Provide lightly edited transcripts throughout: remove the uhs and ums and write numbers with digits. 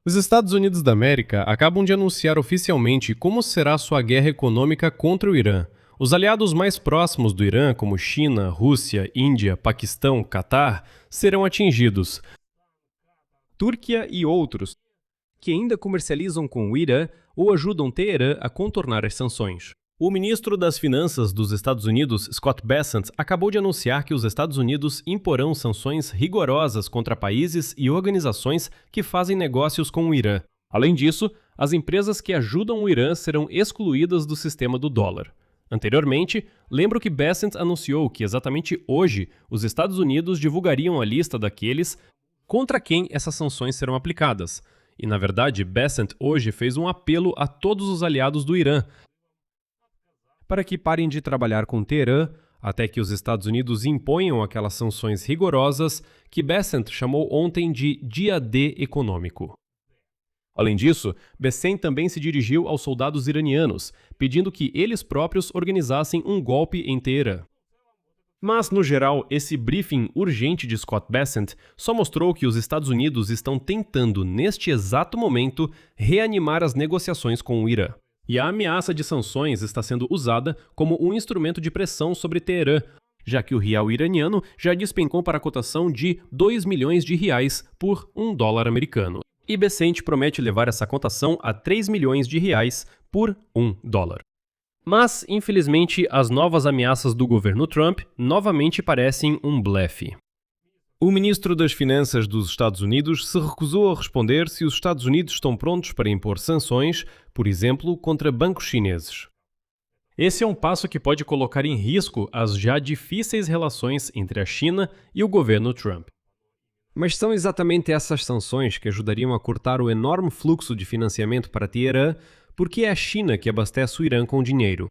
Os Estados Unidos da América acabam de anunciar oficialmente como será sua guerra econômica contra o Irã. Os aliados mais próximos do Irã, como China, Rússia, Índia, Paquistão, Catar, serão atingidos. Turquia e outros, que ainda comercializam com o Irã ou ajudam Teherã a contornar as sanções. O ministro das Finanças dos Estados Unidos, Scott Bessent, acabou de anunciar que os Estados Unidos imporão sanções rigorosas contra países e organizações que fazem negócios com o Irã. Além disso, as empresas que ajudam o Irã serão excluídas do sistema do dólar. Anteriormente, lembro que Bessent anunciou que exatamente hoje os Estados Unidos divulgariam a lista daqueles contra quem essas sanções serão aplicadas. E, na verdade, Bessent hoje fez um apelo a todos os aliados do Irã para que parem de trabalhar com Teherã até que os Estados Unidos imponham aquelas sanções rigorosas que Bessent chamou ontem de dia D econômico. Além disso, Bessent também se dirigiu aos soldados iranianos, pedindo que eles próprios organizassem um golpe em Teherã. Mas, no geral, esse briefing urgente de Scott Bessent só mostrou que os Estados Unidos estão tentando, neste exato momento, reanimar as negociações com o Irã. E a ameaça de sanções está sendo usada como um instrumento de pressão sobre Teherã, já que o real iraniano já despencou para a cotação de 2 milhões de reais por $1 americano. E Bessent promete levar essa cotação a 3 milhões de reais por $1. Mas, infelizmente, as novas ameaças do governo Trump novamente parecem um blefe. O ministro das Finanças dos Estados Unidos se recusou a responder se os Estados Unidos estão prontos para impor sanções, por exemplo, contra bancos chineses. Esse é um passo que pode colocar em risco as já difíceis relações entre a China e o governo Trump. Mas são exatamente essas sanções que ajudariam a cortar o enorme fluxo de financiamento para Teherã, porque é a China que abastece o Irã com dinheiro.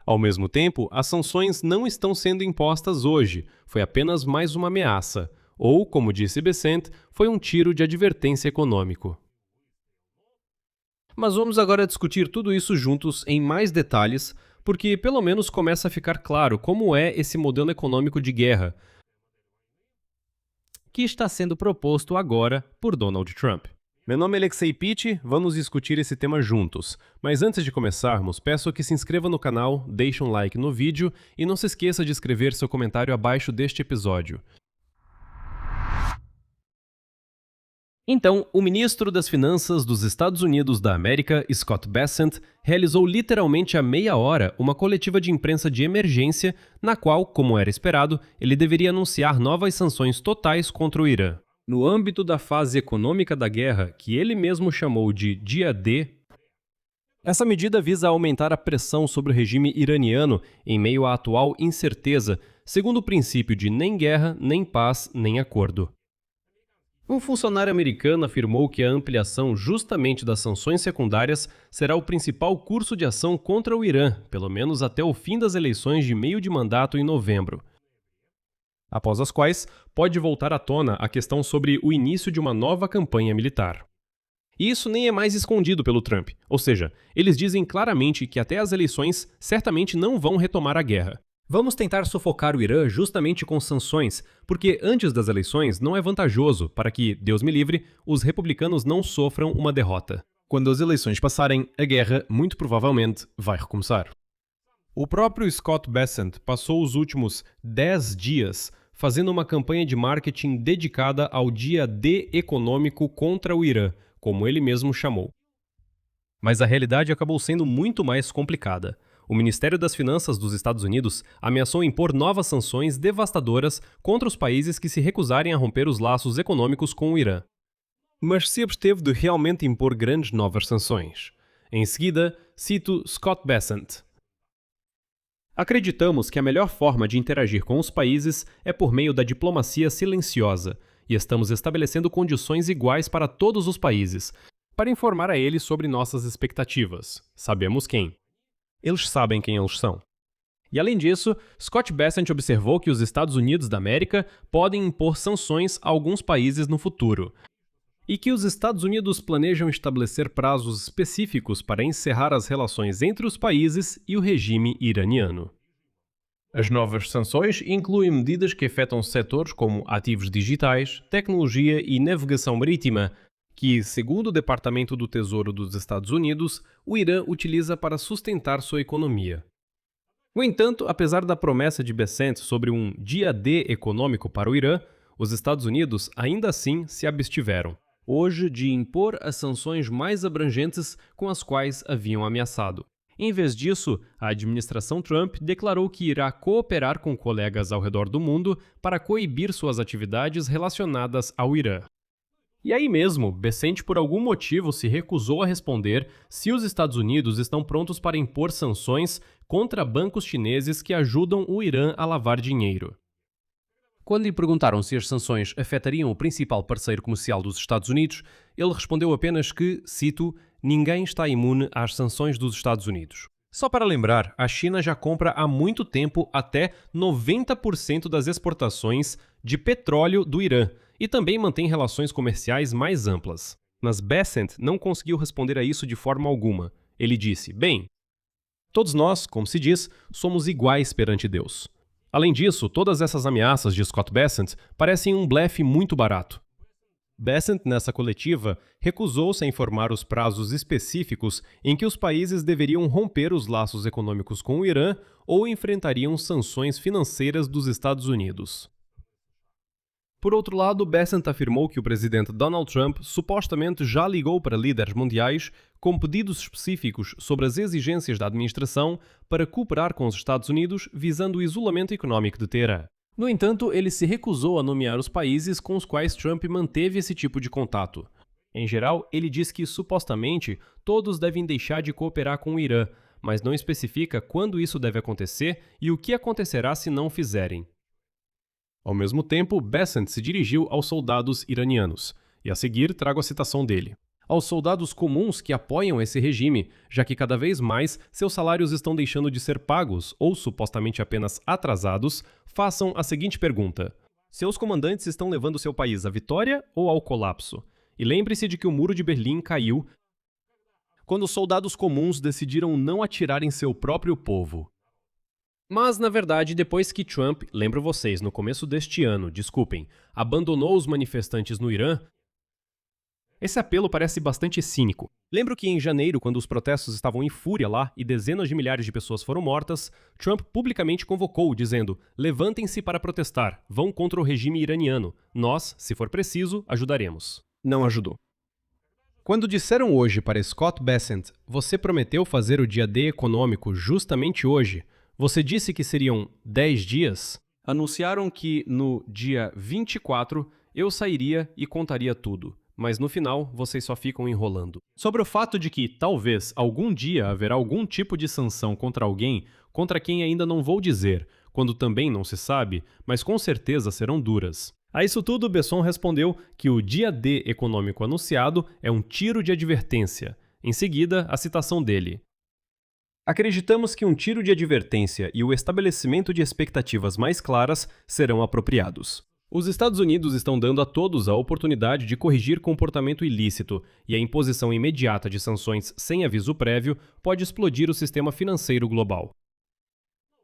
Ao mesmo tempo, as sanções não estão sendo impostas hoje, foi apenas mais uma ameaça, ou, como disse Bessent, foi um tiro de advertência econômico. Mas vamos agora discutir tudo isso juntos em mais detalhes, porque pelo menos começa a ficar claro como é esse modelo econômico de guerra que está sendo proposto agora por Donald Trump. Meu nome é Alexei Pitti, vamos discutir esse tema juntos. Mas antes de começarmos, peço que se inscreva no canal, deixe um like no vídeo e não se esqueça de escrever seu comentário abaixo deste episódio. Então, o ministro das Finanças dos Estados Unidos da América, Scott Bessent, realizou literalmente há meia hora uma coletiva de imprensa de emergência, na qual, como era esperado, ele deveria anunciar novas sanções totais contra o Irã. No âmbito da fase econômica da guerra, que ele mesmo chamou de dia D, essa medida visa aumentar a pressão sobre o regime iraniano em meio à atual incerteza, segundo o princípio de nem guerra, nem paz, nem acordo. Um funcionário americano afirmou que a ampliação justamente das sanções secundárias será o principal curso de ação contra o Irã, pelo menos até o fim das eleições de meio de mandato em novembro, após as quais pode voltar à tona a questão sobre o início de uma nova campanha militar. E isso nem é mais escondido pelo Trump, ou seja, eles dizem claramente que até as eleições certamente não vão retomar a guerra. Vamos tentar sufocar o Irã justamente com sanções, porque antes das eleições não é vantajoso para que, Deus me livre, os republicanos não sofram uma derrota. Quando as eleições passarem, a guerra muito provavelmente vai recomeçar. O próprio Scott Bessent passou os últimos 10 dias fazendo uma campanha de marketing dedicada ao dia D econômico contra o Irã, como ele mesmo chamou. Mas a realidade acabou sendo muito mais complicada. O Ministério das Finanças dos Estados Unidos ameaçou impor novas sanções devastadoras contra os países que se recusarem a romper os laços econômicos com o Irã. Mas se absteve de realmente impor grandes novas sanções. Em seguida, cito Scott Bessent. Acreditamos que a melhor forma de interagir com os países é por meio da diplomacia silenciosa, e estamos estabelecendo condições iguais para todos os países, para informar a eles sobre nossas expectativas. Sabemos quem. Eles sabem quem eles são. E além disso, Scott Bessent observou que os Estados Unidos da América podem impor sanções a alguns países no futuro, e que os Estados Unidos planejam estabelecer prazos específicos para encerrar as relações entre os países e o regime iraniano. As novas sanções incluem medidas que afetam setores como ativos digitais, tecnologia e navegação marítima, que, segundo o Departamento do Tesouro dos Estados Unidos, o Irã utiliza para sustentar sua economia. No entanto, apesar da promessa de Bessent sobre um dia D econômico para o Irã, os Estados Unidos ainda assim se abstiveram, hoje, de impor as sanções mais abrangentes com as quais haviam ameaçado. Em vez disso, a administração Trump declarou que irá cooperar com colegas ao redor do mundo para coibir suas atividades relacionadas ao Irã. E aí mesmo, Bessent por algum motivo se recusou a responder se os Estados Unidos estão prontos para impor sanções contra bancos chineses que ajudam o Irã a lavar dinheiro. Quando lhe perguntaram se as sanções afetariam o principal parceiro comercial dos Estados Unidos, ele respondeu apenas que, cito, ninguém está imune às sanções dos Estados Unidos. Só para lembrar, a China já compra há muito tempo até 90% das exportações de petróleo do Irã e também mantém relações comerciais mais amplas. Mas Bessent não conseguiu responder a isso de forma alguma. Ele disse, bem, todos nós, como se diz, somos iguais perante Deus. Além disso, todas essas ameaças de Scott Bessent parecem um blefe muito barato. Bessent, nessa coletiva, recusou-se a informar os prazos específicos em que os países deveriam romper os laços econômicos com o Irã ou enfrentariam sanções financeiras dos Estados Unidos. Por outro lado, Bessent afirmou que o presidente Donald Trump supostamente já ligou para líderes mundiais com pedidos específicos sobre as exigências da administração para cooperar com os Estados Unidos visando o isolamento econômico de Teherã. No entanto, ele se recusou a nomear os países com os quais Trump manteve esse tipo de contato. Em geral, ele diz que, supostamente, todos devem deixar de cooperar com o Irã, mas não especifica quando isso deve acontecer e o que acontecerá se não fizerem. Ao mesmo tempo, Bessent se dirigiu aos soldados iranianos, e a seguir trago a citação dele. Aos soldados comuns que apoiam esse regime, já que cada vez mais seus salários estão deixando de ser pagos ou supostamente apenas atrasados, façam a seguinte pergunta: seus comandantes estão levando seu país à vitória ou ao colapso? E lembre-se de que o Muro de Berlim caiu quando os soldados comuns decidiram não atirar em seu próprio povo. Mas, na verdade, depois que Trump, lembro vocês, no começo deste ano, abandonou os manifestantes no Irã, esse apelo parece bastante cínico. Lembro que em janeiro, quando os protestos estavam em fúria lá e dezenas de milhares de pessoas foram mortas, Trump publicamente convocou, dizendo: levantem-se para protestar, vão contra o regime iraniano. Nós, se for preciso, ajudaremos. Não ajudou. Quando disseram hoje para Scott Bessent, você prometeu fazer o dia D econômico justamente hoje, você disse que seriam 10 dias? Anunciaram que no dia 24 eu sairia e contaria tudo. Mas no final, vocês só ficam enrolando. Sobre o fato de que, talvez, algum dia haverá algum tipo de sanção contra alguém, contra quem ainda não vou dizer, quando também não se sabe, mas com certeza serão duras. A isso tudo, Besson respondeu que o dia D econômico anunciado é um tiro de advertência. Em seguida, a citação dele. Acreditamos que um tiro de advertência e o estabelecimento de expectativas mais claras serão apropriados. Os Estados Unidos estão dando a todos a oportunidade de corrigir comportamento ilícito, e a imposição imediata de sanções sem aviso prévio pode explodir o sistema financeiro global.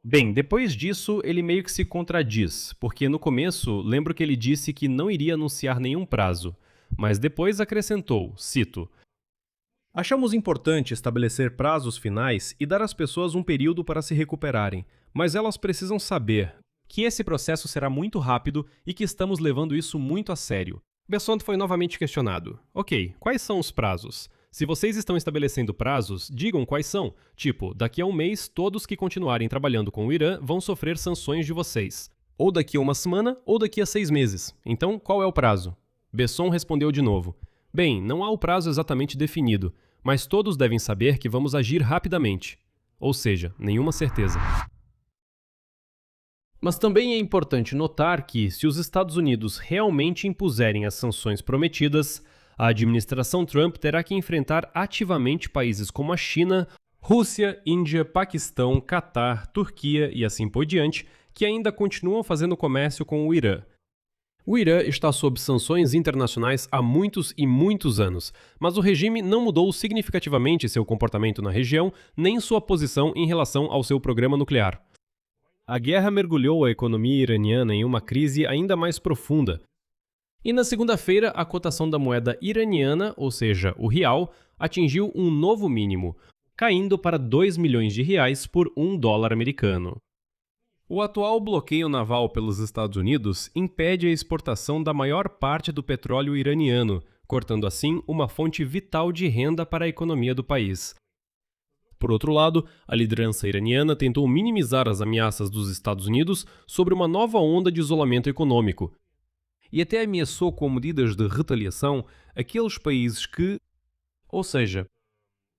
Bem, depois disso, ele meio que se contradiz, porque no começo lembro que ele disse que não iria anunciar nenhum prazo, mas depois acrescentou, cito, achamos importante estabelecer prazos finais e dar às pessoas um período para se recuperarem, mas elas precisam saber que esse processo será muito rápido e que estamos levando isso muito a sério. Bessent foi novamente questionado. Ok, quais são os prazos? Se vocês estão estabelecendo prazos, digam quais são. Tipo, daqui a um mês, todos que continuarem trabalhando com o Irã vão sofrer sanções de vocês. Ou daqui a uma semana, ou daqui a 6 meses. Então, qual é o prazo? Besson respondeu de novo. Bem, não há o prazo exatamente definido, mas todos devem saber que vamos agir rapidamente. Ou seja, nenhuma certeza. Mas também é importante notar que, se os Estados Unidos realmente impuserem as sanções prometidas, a administração Trump terá que enfrentar ativamente países como a China, Rússia, Índia, Paquistão, Catar, Turquia e assim por diante, que ainda continuam fazendo comércio com o Irã. O Irã está sob sanções internacionais há muitos e muitos anos, mas o regime não mudou significativamente seu comportamento na região, nem sua posição em relação ao seu programa nuclear. A guerra mergulhou a economia iraniana em uma crise ainda mais profunda. E na segunda-feira, a cotação da moeda iraniana, ou seja, o rial, atingiu um novo mínimo, caindo para 2 milhões de reais por $1 americano. O atual bloqueio naval pelos Estados Unidos impede a exportação da maior parte do petróleo iraniano, cortando assim uma fonte vital de renda para a economia do país. Por outro lado, a liderança iraniana tentou minimizar as ameaças dos Estados Unidos sobre uma nova onda de isolamento econômico, e até ameaçou com medidas de retaliação aqueles países que, ou seja,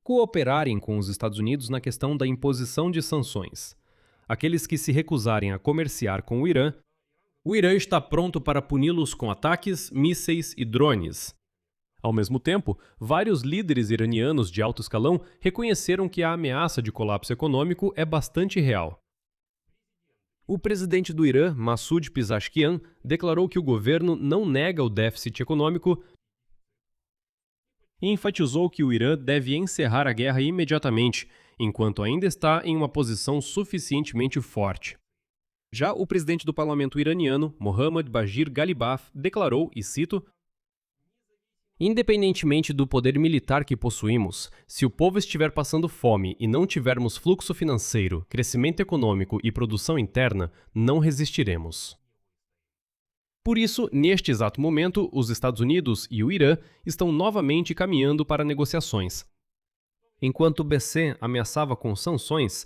cooperarem com os Estados Unidos na questão da imposição de sanções. Aqueles que se recusarem a comerciar com o Irã está pronto para puni-los com ataques, mísseis e drones. Ao mesmo tempo, vários líderes iranianos de alto escalão reconheceram que a ameaça de colapso econômico é bastante real. O presidente do Irã, Massoud Pezeshkian, declarou que o governo não nega o déficit econômico e enfatizou que o Irã deve encerrar a guerra imediatamente, enquanto ainda está em uma posição suficientemente forte. Já o presidente do parlamento iraniano, Mohammad Bagher Ghalibaf, declarou, e cito: "Independentemente do poder militar que possuímos, se o povo estiver passando fome e não tivermos fluxo financeiro, crescimento econômico e produção interna, não resistiremos." Por isso, neste exato momento, os Estados Unidos e o Irã estão novamente caminhando para negociações. Enquanto o BC ameaçava com sanções,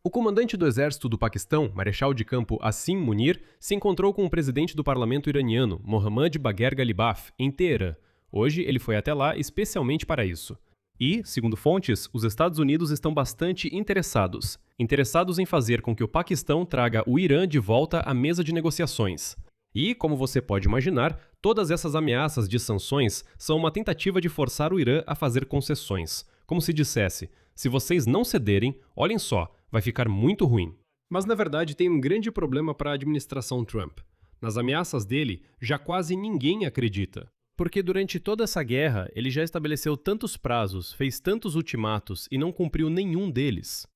o comandante do exército do Paquistão, Marechal de Campo Asim Munir, se encontrou com o presidente do parlamento iraniano, Mohammad Bagher Ghalibaf, em Teherã. Hoje ele foi até lá especialmente para isso. E, segundo fontes, os Estados Unidos estão bastante interessados em fazer com que o Paquistão traga o Irã de volta à mesa de negociações. E, como você pode imaginar, todas essas ameaças de sanções são uma tentativa de forçar o Irã a fazer concessões. Como se dissesse, se vocês não cederem, olhem só, vai ficar muito ruim. Mas na verdade tem um grande problema para a administração Trump. Nas ameaças dele, já quase ninguém acredita. Porque durante toda essa guerra, ele já estabeleceu tantos prazos, fez tantos ultimatos e não cumpriu nenhum deles.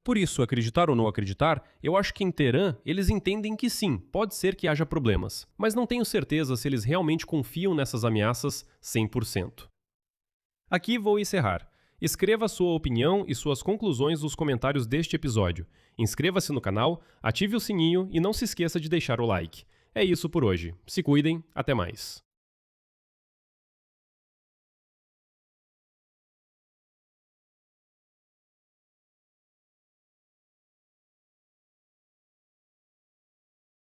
Por isso, acreditar ou não acreditar, eu acho que em Teherã eles entendem que sim, pode ser que haja problemas, mas não tenho certeza se eles realmente confiam nessas ameaças 100%. Aqui vou encerrar. Escreva sua opinião e suas conclusões nos comentários deste episódio. Inscreva-se no canal, ative o sininho e não se esqueça de deixar o like. É isso por hoje. Se cuidem, até mais.